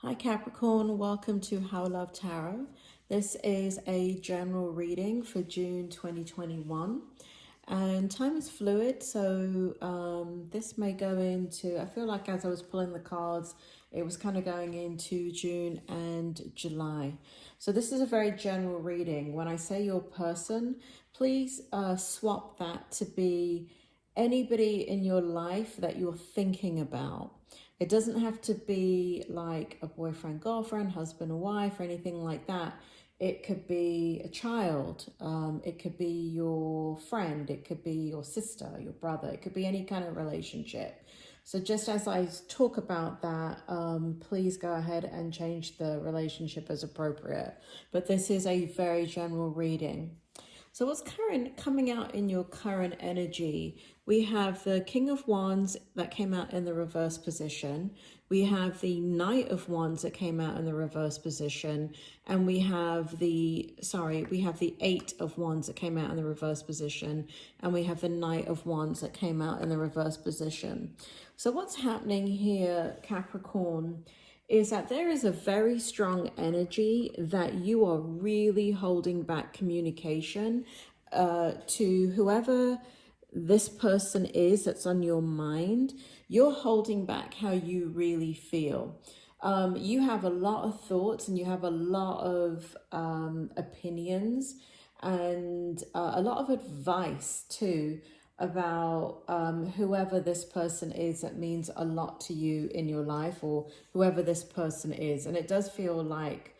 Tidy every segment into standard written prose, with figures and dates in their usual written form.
Hi Capricorn, welcome to How Love Tarot. This is a general reading for June 2021 and time is fluid, so this may go into, I feel like as I was pulling the cards, it was kind of going into June and July. So this is a very general reading. When I say your person, please swap that to be anybody in your life that you're thinking about. It doesn't have to be like a boyfriend, girlfriend, husband or wife or anything like that. It could be a child. It could be your friend. It could be your sister, your brother. It could be any kind of relationship. So just as I talk about that, please go ahead and change the relationship as appropriate. But this is a very general reading. So what's coming out in your current energy? We have the King of Wands that came out in the reverse position. We have the Knight of Wands that came out in the reverse position. And we have the Eight of Wands that came out in the reverse position. And we have the Knight of Wands that came out in the reverse position. So what's happening here, Capricorn, is that there is a very strong energy that you are really holding back communication to whoever this person is that's on your mind. You're holding back how you really feel. You have a lot of thoughts and you have a lot of opinions and a lot of advice too about whoever this person is that means a lot to you in your life, or whoever this person is. And it does feel like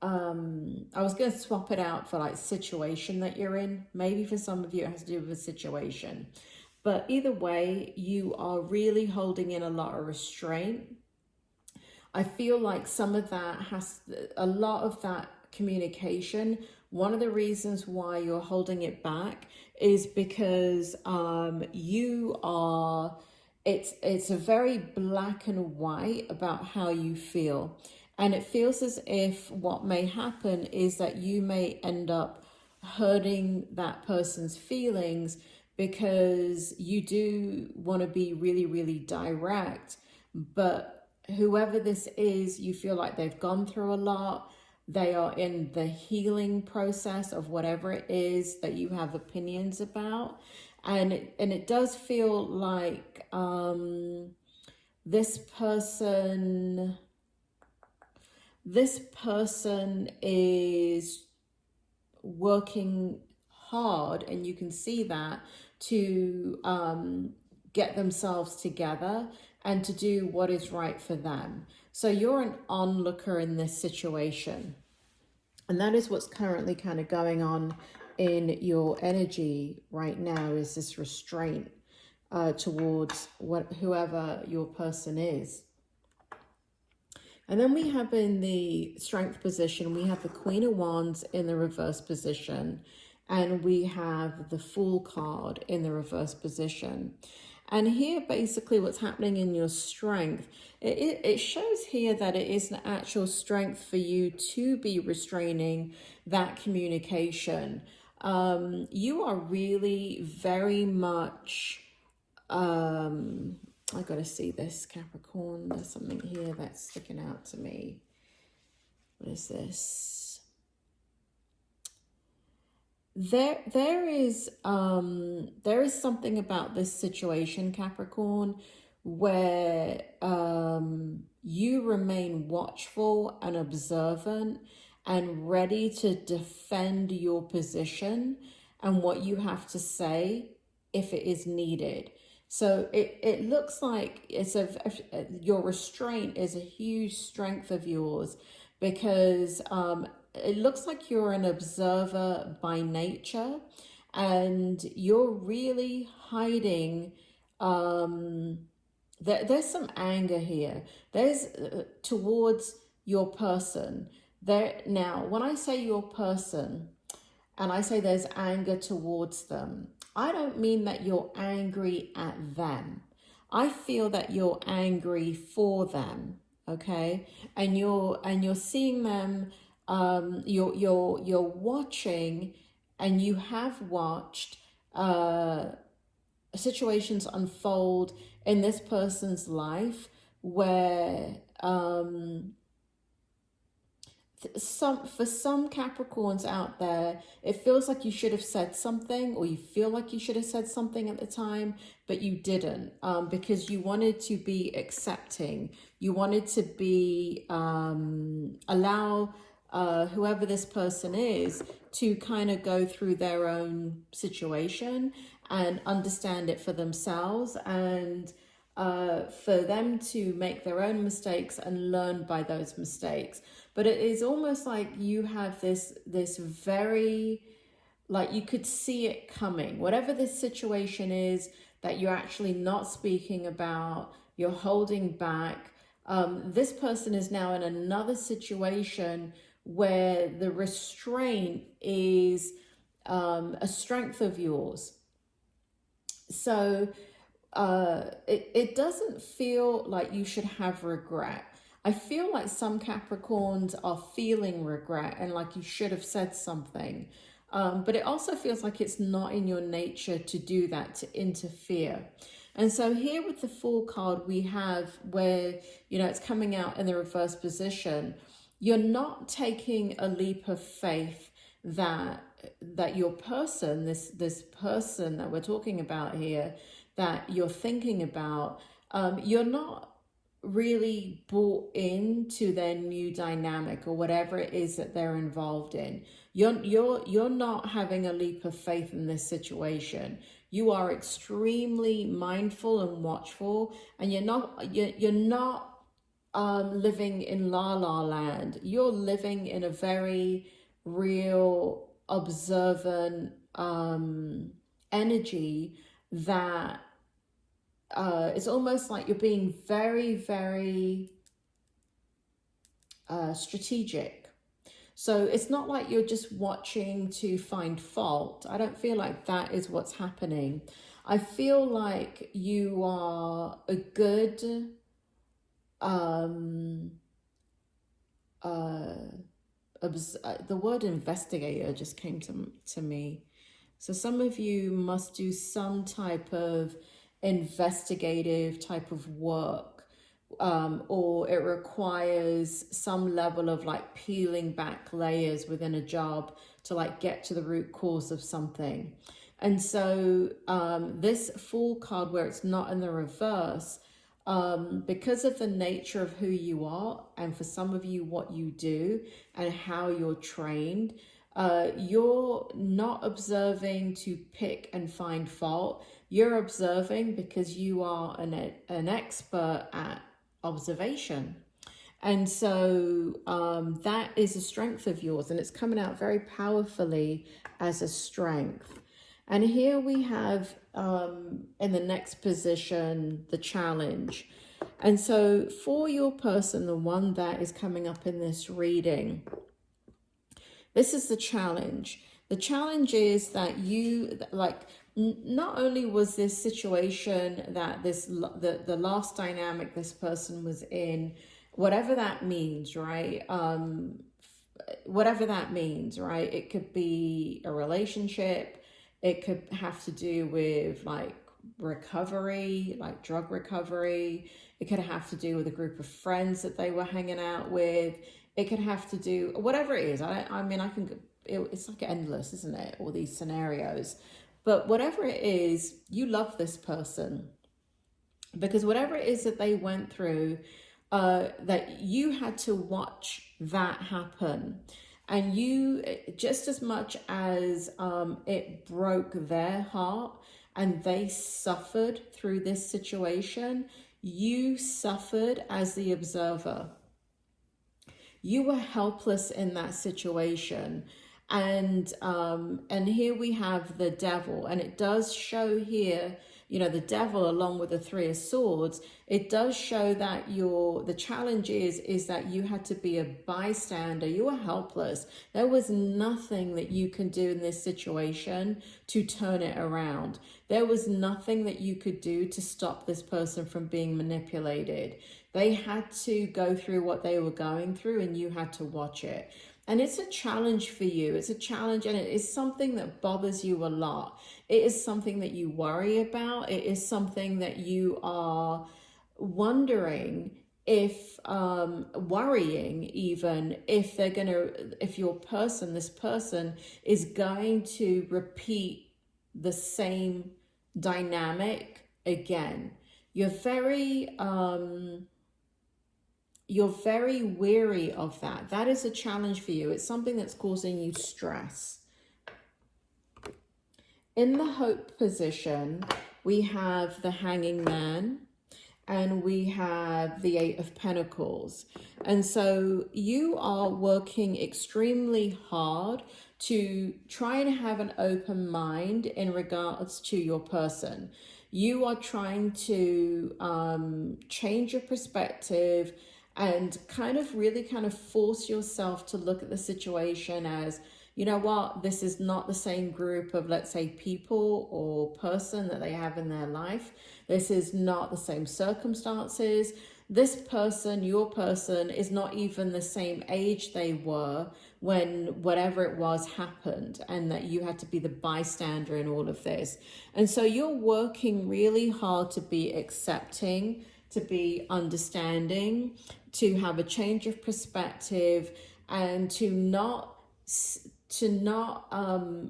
I was going to swap it out for like situation that you're in. Maybe for some of you it has to do with a situation, but either way you are really holding in a lot of restraint. I feel like some of that a lot of that communication, one of the reasons why you're holding it back is because it's a very black and white about how you feel. And it feels as if what may happen is that you may end up hurting that person's feelings because you do want to be really, really direct. But whoever this is, you feel like they've gone through a lot. They are in the healing process of whatever it is that you have opinions about. And it does feel like this person is working hard, and you can see that, to get themselves together and to do what is right for them. So you're an onlooker in this situation. And that is what's currently kind of going on in your energy right now, is this restraint towards whoever your person is. And then we have in the Strength position, we have the Queen of Wands in the reverse position. And we have the Fool card in the reverse position. And here, basically, what's happening in your strength, it shows here that it is an actual strength for you to be restraining that communication. You are really very much, I got to see this, Capricorn. There's something here that's sticking out to me. What is this? There is something about this situation, Capricorn, where you remain watchful and observant and ready to defend your position and what you have to say if it is needed. So it looks like your restraint is a huge strength of yours, because it looks like you're an observer by nature, and you're really hiding. There's some anger here. There's towards your person. Now, when I say your person, and I say there's anger towards them, I don't mean that you're angry at them. I feel that you're angry for them, okay? And you're seeing them. You're watching, and you have watched situations unfold in this person's life where for some Capricorns out there, it feels like you should have said something, or you feel like you should have said something at the time, but you didn't, because you wanted to be accepting. You wanted to be allow whoever this person is to kind of go through their own situation and understand it for themselves, and for them to make their own mistakes and learn by those mistakes. But it is almost like you have this very, like, you could see it coming. Whatever this situation is that you're actually not speaking about, you're holding back. This person is now in another situation where the restraint is a strength of yours. So it doesn't feel like you should have regret. I feel like some Capricorns are feeling regret and like you should have said something. But it also feels like it's not in your nature to do that, to interfere. And so here with the Fool card, we have where, you know, it's coming out in the reverse position. You're not taking a leap of faith that your person, this person that we're talking about here, that you're thinking about, you're not really bought into their new dynamic or whatever it is that they're involved in. You're not having a leap of faith in this situation. You are extremely mindful and watchful, and you're not living in la la land. You're living in a very real, observant energy that it's almost like you're being very, very strategic. So it's not like you're just watching to find fault. I don't feel like that is what's happening. I feel like you are a good the word investigator just came to me. So some of you must do some type of investigative type of work, or it requires some level of like peeling back layers within a job to like get to the root cause of something. And so this Fool card, where it's not in the reverse, because of the nature of who you are, and for some of you what you do and how you're trained, you're not observing to pick and find fault. You're observing because you are an expert at observation. And so that is a strength of yours, and it's coming out very powerfully as a strength. And here we have in the next position, the challenge. And so for your person, the one that is coming up in this reading, this is the challenge. The challenge is that you, like, not only was this situation that the last dynamic this person was in, whatever that means, right? Whatever that means, right? It could be a relationship. It could have to do with like recovery, like drug recovery. It could have to do with a group of friends that they were hanging out with. It could have to do whatever it is. I mean, it's like endless, isn't it? All these scenarios. But whatever it is, you love this person, because whatever it is that they went through, that you had to watch that happen. And you, just as much as it broke their heart and they suffered through this situation, you suffered as the observer. You were helpless in that situation. And here we have the devil, and it does show here, you know, the devil along with the Three of Swords. It does show that the challenge is that you had to be a bystander. You were helpless. There was nothing that you can do in this situation to turn it around. There was nothing that you could do to stop this person from being manipulated. They had to go through what they were going through, and you had to watch it. And it's a challenge for you. It's a challenge, and it is something that bothers you a lot. It is something that you worry about. It is something that you are wondering if worrying, even if they're gonna, if this person is going to repeat the same dynamic again. You're very weary of that. That is a challenge for you. It's something that's causing you stress. In the hope position, we have the Hanging Man and we have the Eight of Pentacles. And so you are working extremely hard to try and have an open mind in regards to your person. You are trying to change your perspective and really force yourself to look at the situation as, you know what, this is not the same group of, let's say, people or person that they have in their life. This is not the same circumstances. This person, your person, is not even the same age they were when whatever it was happened, and that you had to be the bystander in all of this. And so you're working really hard to be accepting, to be understanding, to have a change of perspective, and to not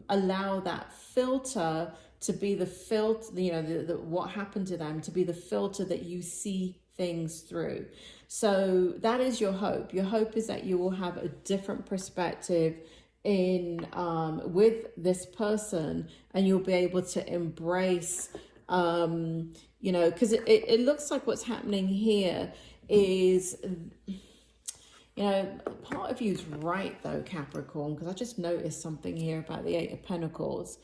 allow that filter to be the filter, you know, what happened to them, to be the filter that you see things through. So that is your hope. Your hope is that you will have a different perspective in with this person, and you'll be able to embrace, you know, because it looks like what's happening here is, you know, part of you's right though, Capricorn, because I just noticed something here about the Eight of Pentacles.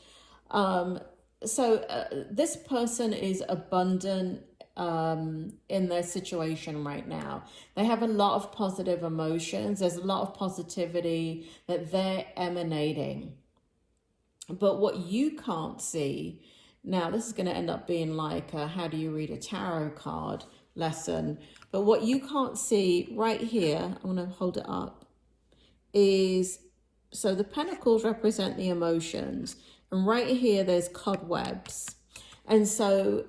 This person is abundant in their situation right now. They have a lot of positive emotions. There's a lot of positivity that they're emanating. But what you can't see, now this is going to end up being like a how do you read a tarot card lesson. But what you can't see right here, I'm going to hold it up, is, so the pentacles represent the emotions. And right here, there's cobwebs. And so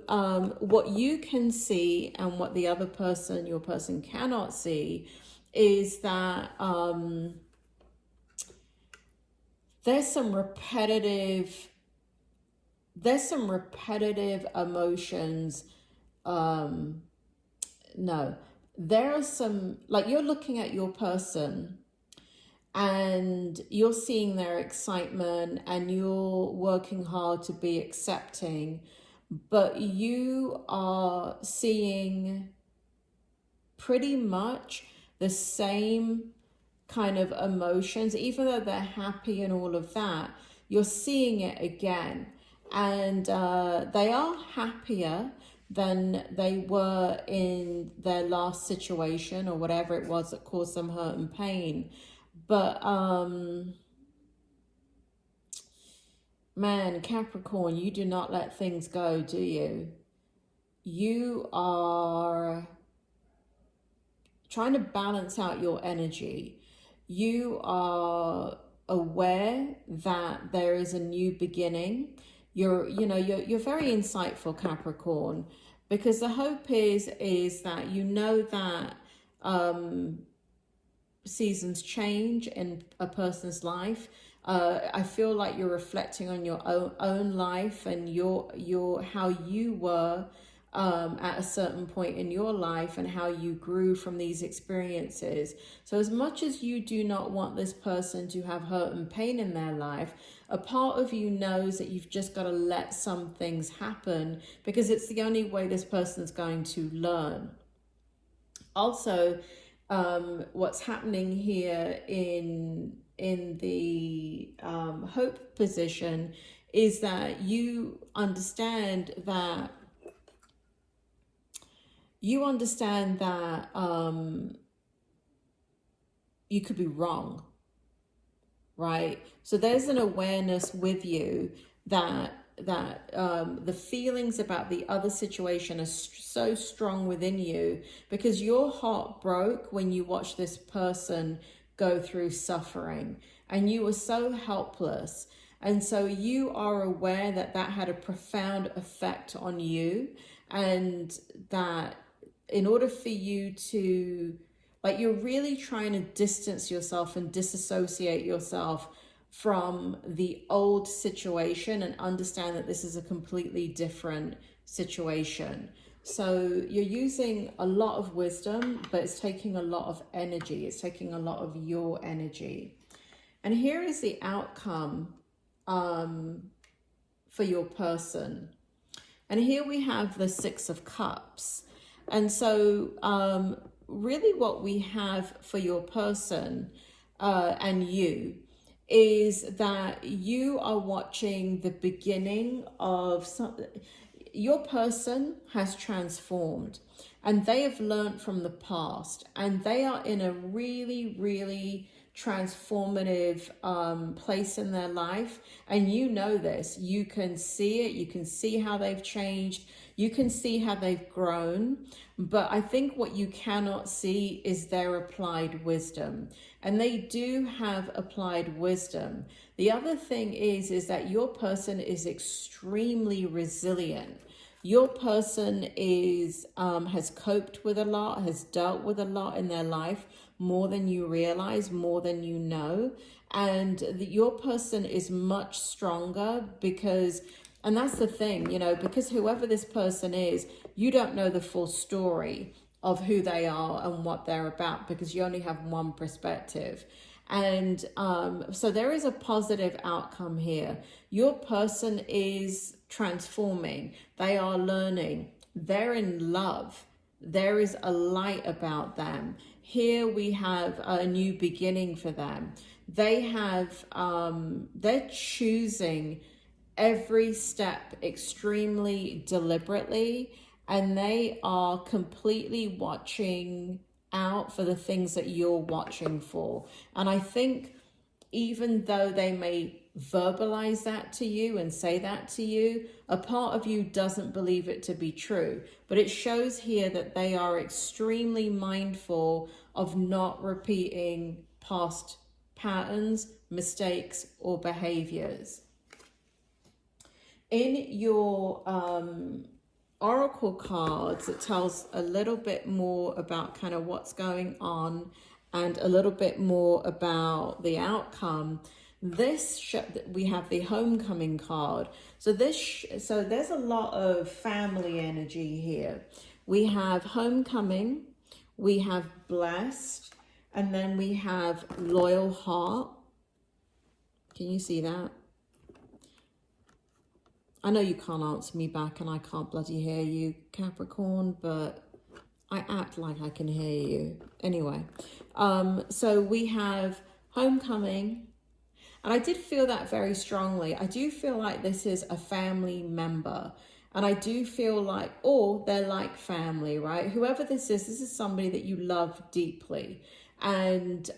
what you can see and what the other person, your person, cannot see is that there's some repetitive emotions. No, there are some, like, you're looking at your person and you're seeing their excitement and you're working hard to be accepting, but you are seeing pretty much the same kind of emotions. Even though they're happy and all of that, you're seeing it again. And they are happier than they were in their last situation or whatever it was that caused them hurt and pain. But man, Capricorn, you do not let things go, do you? You are trying to balance out your energy. You are aware that there is a new beginning. You're very insightful, Capricorn, because the hope is that you know that seasons change in a person's life. I feel like you're reflecting on your own life and your how you were at a certain point in your life and how you grew from these experiences. So as much as you do not want this person to have hurt and pain in their life, a part of you knows that you've just got to let some things happen because it's the only way this person's going to learn. Also, what's happening here in the hope position is that you understand that you could be wrong, right? So there's an awareness with you that the feelings about the other situation are so strong within you because your heart broke when you watched this person go through suffering and you were so helpless. And so you are aware that that had a profound effect on you and that in order for you to, like, you're really trying to distance yourself and disassociate yourself from the old situation and understand that this is a completely different situation. So you're using a lot of wisdom, but it's taking a lot of energy. It's taking a lot of your energy. And here is the outcome for your person. And here we have the Six of Cups. And so really what we have for your person and you is that you are watching the beginning of something. Your person has transformed and they have learned from the past, and they are in a really, really transformative place in their life. And you know this, you can see it, you can see how they've changed, you can see how they've grown. But I think what you cannot see is their applied wisdom. And they do have applied wisdom. The other thing is that your person is extremely resilient. Your person is has coped with a lot, has dealt with a lot in their life, more than you realize, more than you know. And your person is much stronger because, and that's the thing, you know, because whoever this person is, you don't know the full story of who they are and what they're about, because you only have one perspective. And so there is a positive outcome here. Your person is transforming. They are learning. They're in love. There is a light about them. Here we have a new beginning for them. They have, they're choosing every step extremely deliberately, and they are completely watching out for the things that you're watching for. And I think even though they may verbalize that to you and say that to you, a part of you doesn't believe it to be true. But it shows here that they are extremely mindful of not repeating past patterns, mistakes, or behaviors. In your oracle cards, it tells a little bit more about kind of what's going on and a little bit more about the outcome. We have the homecoming card. So there's a lot of family energy here. We have homecoming, we have blessed, and then we have loyal heart. Can you see that? I know you can't answer me back and I can't bloody hear you, Capricorn, but I act like I can hear you. Anyway, so we have homecoming, and I did feel that very strongly. I do feel like this is a family member, and I do feel like, or they're like family, right? Whoever this is somebody that you love deeply, and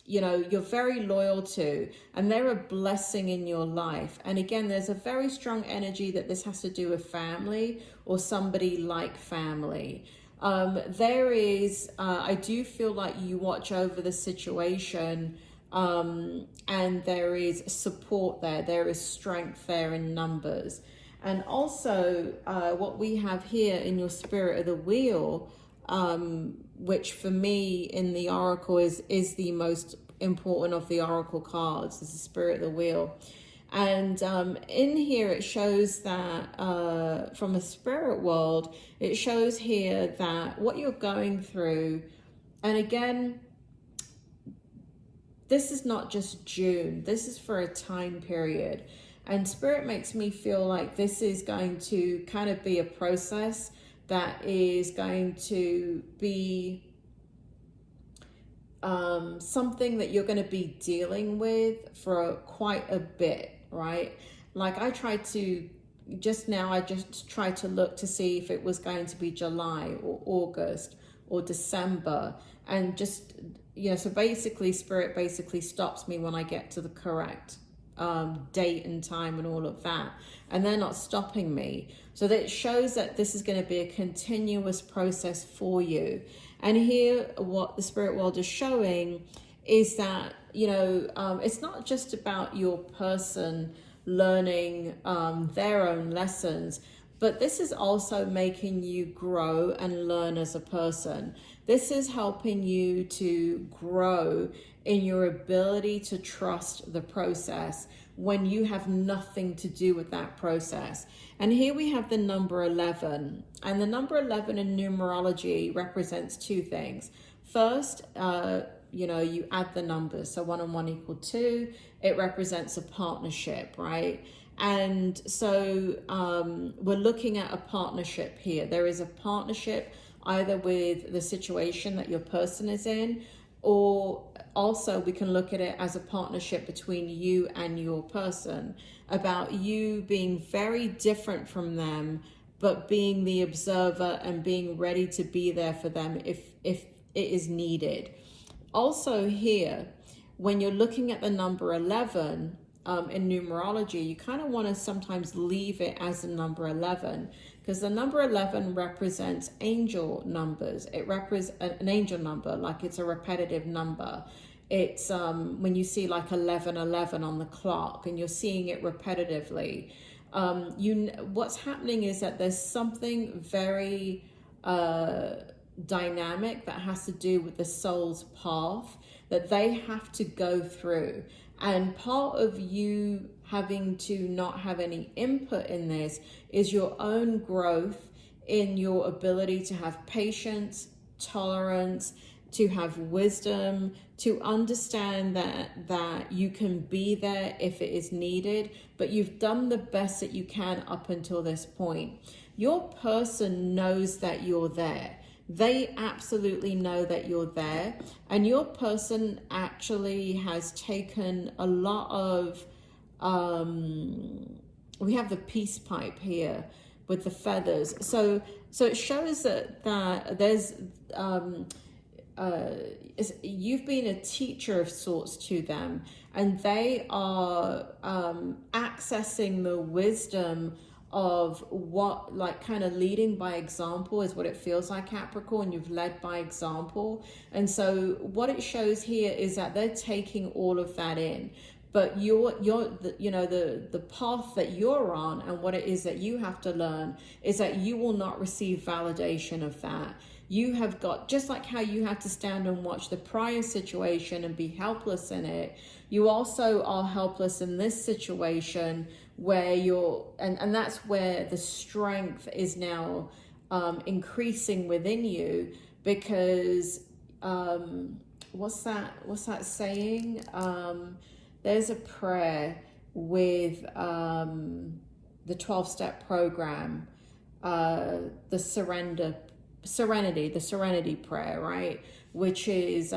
you know, you're very loyal to, and they're a blessing in your life. And again, there's a very strong energy that this has to do with family or somebody like family. There is, I do feel like you watch over the situation, and there is support there. There is strength there in numbers. And also what we have here in your spirit of the wheel, which for me in the oracle is the most important of the oracle cards, is the spirit of the wheel. And in here it shows that from a spirit world, it shows here that what you're going through, and again, this is not just June, this is for a time period. And spirit makes me feel like this is going to kind of be a process that is going to be something that you're going to be dealing with for quite a bit, right? Like I tried to, just now I just tried to look to see if it was going to be July or August or December, and just, you know, so basically spirit basically stops me when I get to the correct date and time and all of that, and they're not stopping me. So that shows that this is going to be a continuous process for you. And here what the spirit world is showing is that, you know, it's not just about your person learning their own lessons, but this is also making you grow and learn as a person. This is helping you to grow in your ability to trust the process when you have nothing to do with that process. And here we have the number 11. And the number 11 in numerology represents two things. First, you add the numbers. So 1 and 1 equal 2. It represents a partnership, right? And so we're looking at a partnership here. There is a partnership either with the situation that your person is in, or also we can look at it as a partnership between you and your person, about you being very different from them, but being the observer and being ready to be there for them if it is needed. Also here, when you're looking at the number 11, in numerology, you kind of want to sometimes leave it as the number 11, because the number 11 represents angel numbers. It represents an angel number, like it's a repetitive number. It's when you see like 1111 on the clock and you're seeing it repetitively, what's happening is that there's something very dynamic that has to do with the soul's path that they have to go through. And part of you having to not have any input in this is your own growth in your ability to have patience, tolerance, to have wisdom, to understand that you can be there if it is needed, but you've done the best that you can up until this point. Your person knows that you're there. They absolutely know that you're there, and your person actually has taken a lot of, we have the peace pipe here with the feathers. So it shows that there's, you've been a teacher of sorts to them, and they are accessing the wisdom of what, like, kind of leading by example is what it feels like, Capricorn. You've led by example. And so what it shows here is that they're taking all of that in, but the path that you're on and what it is that you have to learn is that you will not receive validation of that. You have got, just like how you had to stand and watch the prior situation and be helpless in it, you also are helpless in this situation where you're, and that's where the strength is now increasing within you, because what's that saying? There's a prayer with the 12-step program, the serenity prayer, right? Which is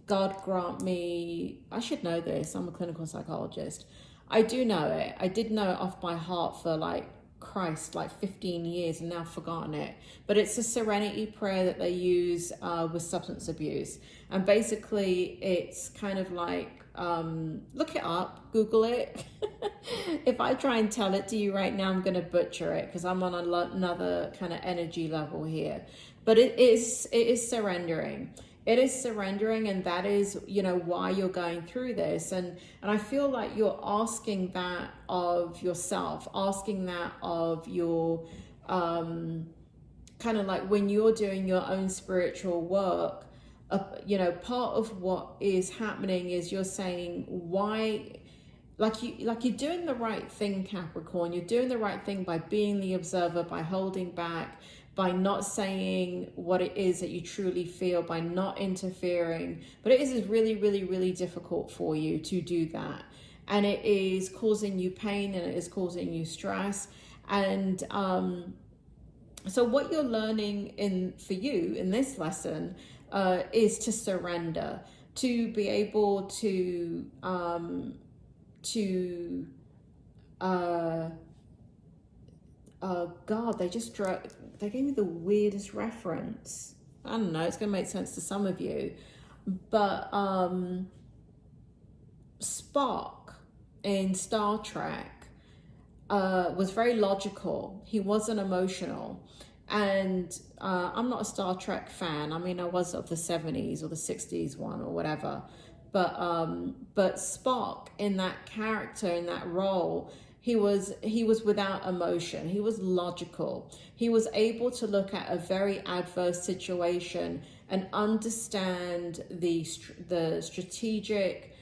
God grant me, I should know this, I'm a clinical psychologist. I do know it. I did know it off by heart for like 15 years and now I've forgotten it. But it's a serenity prayer that they use with substance abuse. And basically it's kind of like, look it up, Google it. If I try and tell it to you right now, I'm going to butcher it because I'm on another kind of energy level here. But it is surrendering. It is surrendering, and that is, why you're going through this. And I feel like you're asking that of yourself, asking that of your, kind of like when you're doing your own spiritual work, part of what is happening is you're saying why, you're doing the right thing, Capricorn. You're doing the right thing by being the observer, by holding back, by not saying what it is that you truly feel, by not interfering. But it is really, really, really difficult for you to do that. And it is causing you pain, and it is causing you stress. And so what you're learning for you in this lesson is to surrender, to be able to God, they gave me the weirdest reference. I don't know, it's going to make sense to some of you. But Spock in Star Trek was very logical. He wasn't emotional. And I'm not a Star Trek fan. I mean, I was of the 70s or the 60s one or whatever. But Spock in that character, in that role, he was without emotion. He was logical. He was able to look at a very adverse situation and understand the strategic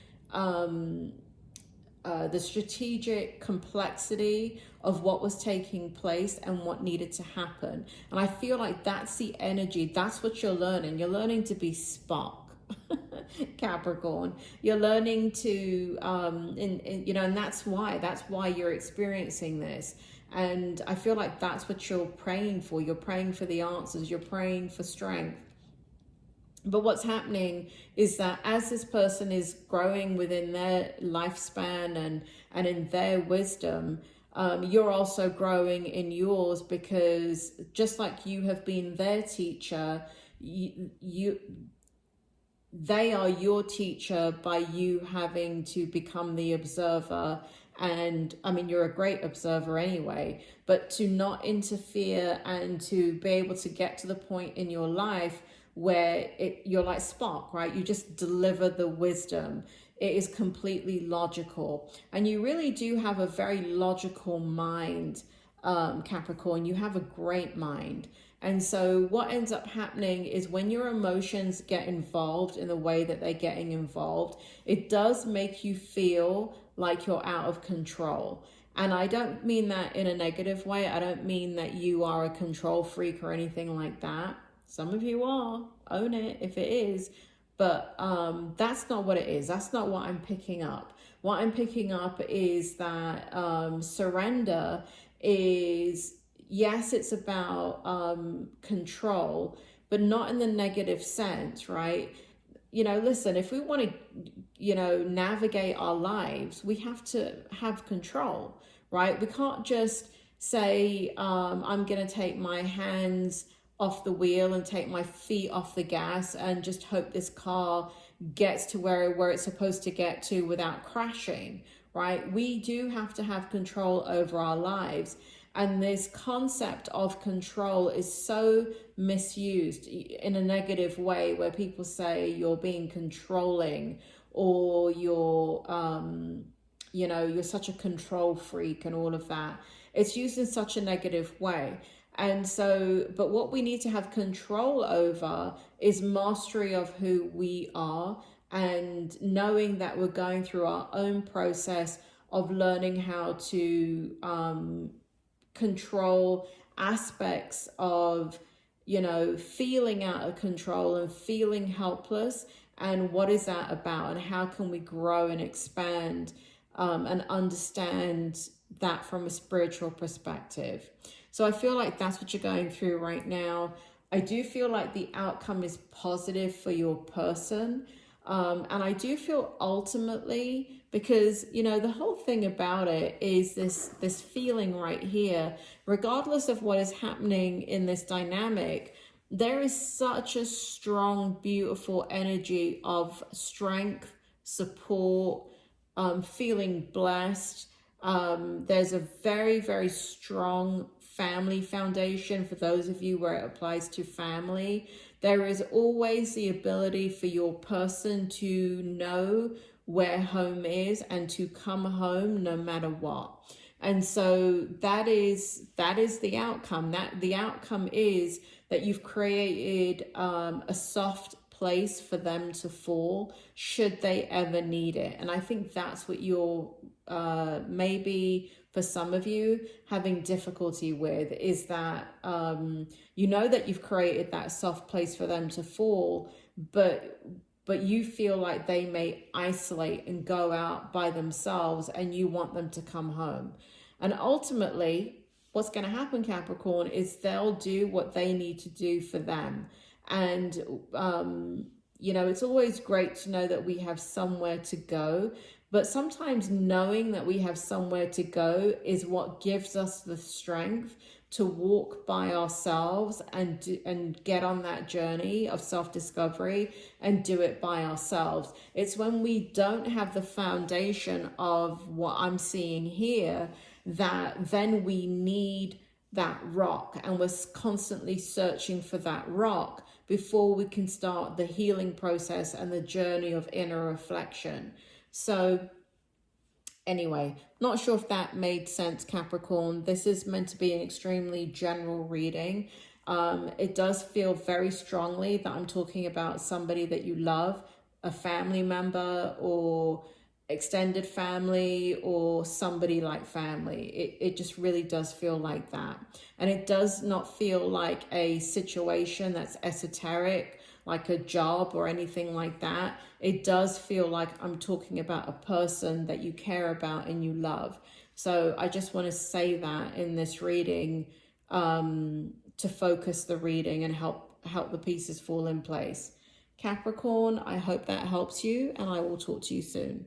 complexity of what was taking place and what needed to happen. And I feel like that's the energy. That's what you're learning. You're learning to be Spock. Capricorn, you're learning to and that's why you're experiencing this. And I feel like that's what you're praying for. You're praying for the answers. You're praying for strength. But what's happening is that as this person is growing within their lifespan and in their wisdom, you're also growing in yours, because just like you have been their teacher, they are your teacher by you having to become the observer. And I mean, you're a great observer anyway, but to not interfere and to be able to get to the point in your life where you're like Spock, right? You just deliver the wisdom. It is completely logical. And you really do have a very logical mind, Capricorn. You have a great mind. And so what ends up happening is when your emotions get involved in the way that they're getting involved, it does make you feel like you're out of control. And I don't mean that in a negative way. I don't mean that you are a control freak or anything like that. Some of you are. Own it if it is. But that's not what it is. That's not what I'm picking up. What I'm picking up is that surrender is... Yes, it's about control, but not in the negative sense, right? Listen, if we want to, navigate our lives, we have to have control, right? We can't just say, I'm going to take my hands off the wheel and take my feet off the gas and just hope this car gets to where it's supposed to get to without crashing, right? We do have to have control over our lives. And this concept of control is so misused in a negative way, where people say you're being controlling, or you're such a control freak and all of that. It's used in such a negative way. And so, but what we need to have control over is mastery of who we are, and knowing that we're going through our own process of learning how to control aspects of, feeling out of control and feeling helpless. And what is that about? And how can we grow and expand and understand that from a spiritual perspective? So I feel like that's what you're going through right now. I do feel like the outcome is positive for your person. And I do feel ultimately, because, the whole thing about it is this feeling right here, regardless of what is happening in this dynamic, there is such a strong, beautiful energy of strength, support, feeling blessed. There's a very, very strong family foundation for those of you where it applies to family. There is always the ability for your person to know where home is and to come home no matter what. And so that is the outcome. That the outcome is that you've created a soft place for them to fall should they ever need it. And I think that's what you're maybe for some of you having difficulty with, is that that you've created that soft place for them to fall, but you feel like they may isolate and go out by themselves, and you want them to come home. And ultimately, what's going to happen, Capricorn, is they'll do what they need to do for them. And, it's always great to know that we have somewhere to go. But sometimes knowing that we have somewhere to go is what gives us the strength to walk by ourselves and get on that journey of self-discovery and do it by ourselves. It's when we don't have the foundation of what I'm seeing here that then we need that rock, and we're constantly searching for that rock before we can start the healing process and the journey of inner reflection. So Anyway, not sure if that made sense, Capricorn. This is meant to be an extremely general reading. It does feel very strongly that I'm talking about somebody that you love, a family member or extended family or somebody like family. It just really does feel like that. And it does not feel like a situation that's esoteric, like a job or anything like that. It does feel like I'm talking about a person that you care about and you love. So I just want to say that in this reading, to focus the reading and help the pieces fall in place. Capricorn, I hope that helps you, and I will talk to you soon.